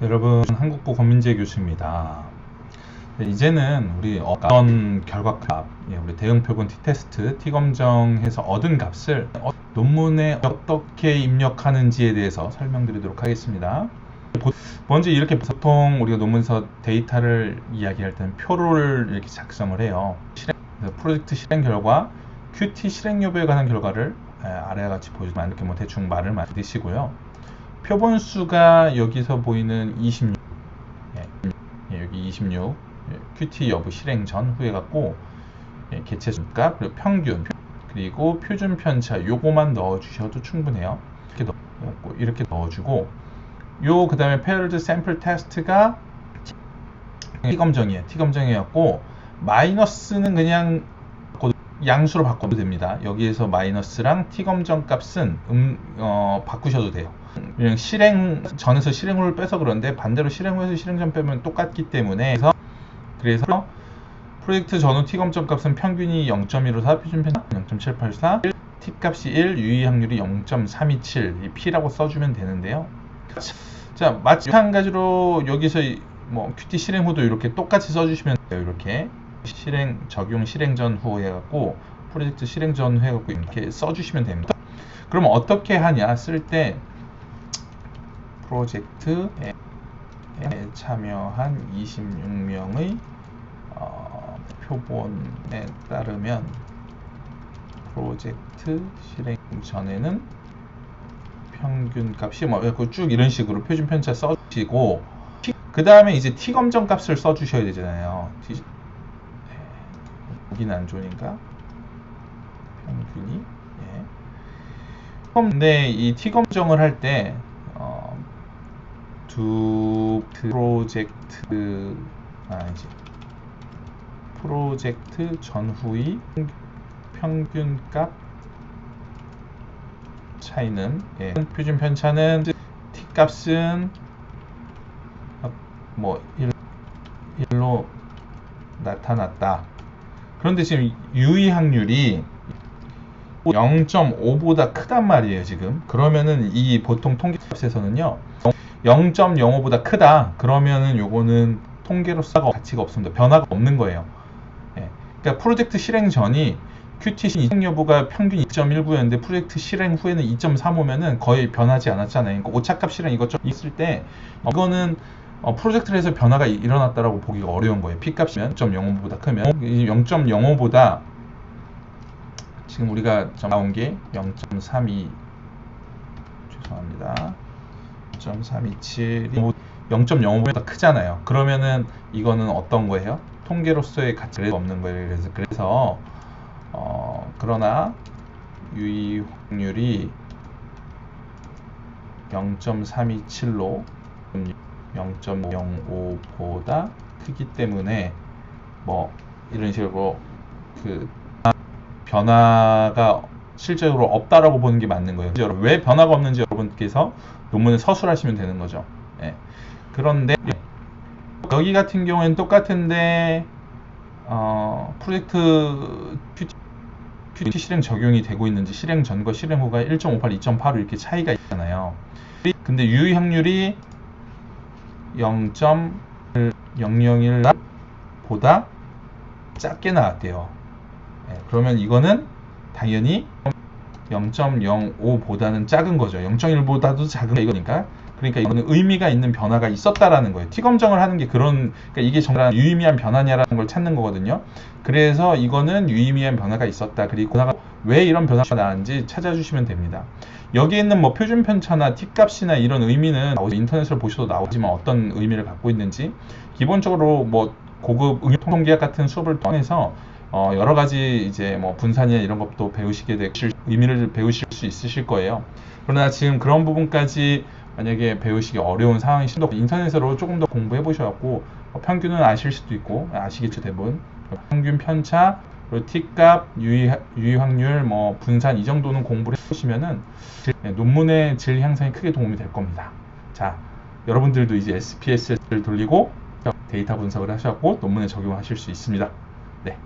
여러분, 한국부 권민재 교수입니다. 이제는 우리 어떤 결과값, 우리 대응표본 T테스트, T검정에서 얻은 값을 논문에 어떻게 입력하는지에 대해서 설명드리도록 하겠습니다. 먼저 이렇게 보통 우리가 논문에서 데이터를 이야기할 때는 표를 이렇게 작성을 해요. 프로젝트 실행 결과, QT 실행 여부에 관한 결과를 아래와 같이 보여주면 이렇게 뭐 대충 말을 만드시고요. 표본 수가 여기서 보이는 26, 여기 26, QT 여부 실행 전후에 갖고 개체 수값, 그리고 평균, 그리고 표준 편차 요거만 넣어주셔도 충분해요. 이렇게 넣어주고 그 다음에 paired sample test가 T검정이에요. T검정이었고 마이너스는 그냥 양수로 바꿔도 됩니다. 여기에서 마이너스랑 T검정 값은 바꾸셔도 돼요. 그냥 실행 전에서 실행 후를 빼서 그런데 반대로 실행 후에서 실행 전 빼면 똑같기 때문에 그래서 프로젝트 전후 T검정 값은 평균이 0.154, 표준 편차 0.784, T 값이 1, 유의 확률이 0.327, 이 P라고 써주면 되는데요. 자, 마찬가지로 여기서 뭐 QT 실행 후도 이렇게 똑같이 써주시면 돼요. 이렇게 적용 실행 전후 해갖고 프로젝트 실행 전후 해갖고 이렇게 써주시면 됩니다. 그럼 어떻게 하냐 쓸 때 프로젝트에 참여한 26명의 표본에 따르면 프로젝트 실행 전에는 평균 값이 쭉 이런 식으로 표준 편차 써주시고 그 다음에 이제 T검정 값을 써주셔야 되잖아요. 여기는 안 좋으니까 평균이 근데 이 T검정을 할 때 두 프로젝트 전후의 평균 값 차이는 표준 편차는 T 값은 뭐 1로 나타났다. 그런데 지금 유의 확률이 0.5보다 크단 말이에요. 지금 그러면은 이 보통 통계값에서는요 0.05보다 크다 그러면은 요거는 통계로서 가치가 없습니다. 변화가 없는 거예요. 그러니까 프로젝트 실행 전이 QT 실행 여부가 평균 2.19였는데 프로젝트 실행 후에는 2.35면은 거의 변하지 않았잖아요. 그러니까 오차값 실행 이것저것 있을 때 이거는 프로젝트를 해서 변화가 일어났다라고 보기가 어려운 거예요. P값이면 0.05보다 크면 0.05보다 지금 우리가 나온 게 0.32 죄송합니다. 0.327이 0.05보다 크잖아요. 그러면은 이거는 어떤 거예요? 통계로서의 가치가 없는 거예요. 그래서 그러나 유의 확률이 0.327로 0.05보다 크기 때문에 뭐 이런 식으로 그 변화가 실제로 없다라고 보는 게 맞는 거예요. 왜 변화가 없는지 여러분께서 논문에 서술하시면 되는 거죠. 그런데 여기 같은 경우에는 똑같은데 프로젝트 QT 실행 적용이 되고 있는지 실행 전과 실행 후가 1.58, 2.85 이렇게 차이가 있잖아요. 근데 유의 확률이 0.001 보다 작게 나왔대요. 그러면 이거는 당연히 0.05보다는 작은 거죠. 0.1보다도 작은 이거니까. 그러니까 이거는 의미가 있는 변화가 있었다라는 거예요. T검정을 하는 게 그러니까 이게 정말 유의미한 변화냐라는 걸 찾는 거거든요. 그래서 이거는 유의미한 변화가 있었다. 그리고 왜 이런 변화가 나왔는지 찾아주시면 됩니다. 여기 있는 뭐 표준 편차나 T값이나 이런 의미는 인터넷으로 보셔도 나오지만 어떤 의미를 갖고 있는지 기본적으로 뭐 고급 응용통계학 같은 수업을 통해서 여러 가지 이제 뭐 분산이나 이런 것도 배우시게 되고 의미를 배우실 수 있으실 거예요. 그러나 지금 그런 부분까지 만약에 배우시기 어려운 상황이신데 인터넷으로 조금 더 공부해 보셔갖고 평균은 아실 수도 있고 아시겠죠 대부분 평균 편차 그리고 T값 유의 확률 뭐 분산 이 정도는 공부를 해보시면은 논문의 질 향상에 크게 도움이 될 겁니다. 자, 여러분들도 이제 SPSS를 돌리고 데이터 분석을 하셔갖고 논문에 적용하실 수 있습니다. 네,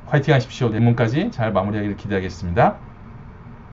화이팅 하십시오. 논문까지 잘 마무리하기를 기대하겠습니다.